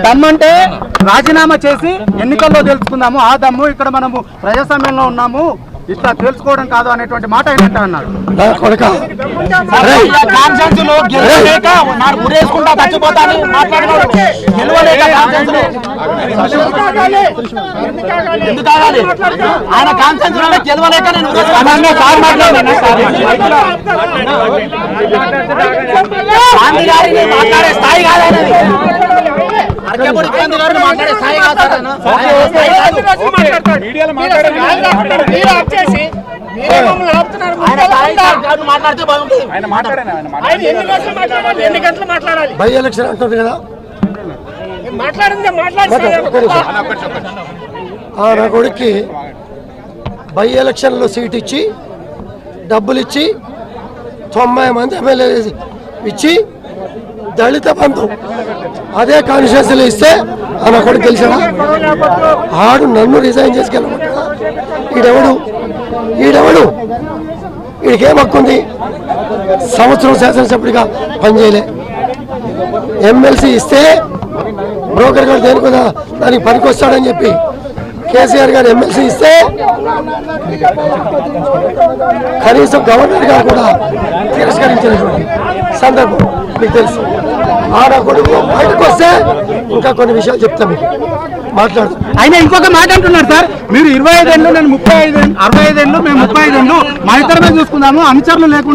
దమ్మంటే రాజీనామా చేసి ఎన్నికల్లో తెలుసుకుందాము. ఆ దమ్ము ఇక్కడ మనము ప్రజాస్వామ్యంలో ఉన్నాము, ఇట్లా తెలుసుకోవడం కాదు అనేటువంటి మాట ఏంటంటే అన్నారు. ఆయన కాన్సెన్స్ గెలవలేక మాట్లాడే స్థాయి కాదు. బై ఎలక్షన్ అంటుంది కదా, నా కొడుక్కి బై ఎలక్షన్లో సీట్ ఇచ్చి డబ్బులు ఇచ్చి 90 మంది ఎమ్మెల్యేలు ఇచ్చి దళిత బంధు అదే కాన్స్టిట్యూన్సీలో ఇస్తే నా కొడుకు గెలిచాడా? ఆడు నన్ను రిజైన్ చేసుకెళ్ళమంటాడా? ఈడెవడు వీడికేం హక్కుంది? సంవత్సరం శాసనసభ్యుడిగా పనిచేయలే. ఎమ్మెల్సీ ఇస్తే బ్రోకర్ గారు దేని కూడా దానికి పనికొస్తాడని చెప్పి కేసీఆర్ గారు ఎమ్మెల్సీ ఇస్తే కనీసం గవర్నర్ గారు కూడా తిరస్కరించినటువంటి సందర్భం మీకు తెలుసు. ఆడ కొడుకు బయటకు వస్తే ఇంకా కొన్ని విషయాలు చెప్తాం మీకు మాట్లాడుతాం. ఆయన ఇంకొక మాట అంటున్నారు సార్, మీరు 25 ఏళ్ళు, నేను 65, 65 ఏళ్ళు, మేము 35 ఏళ్ళు, మా ఇద్దరమే చూసుకుందాము, అనుచరులు లేకుండా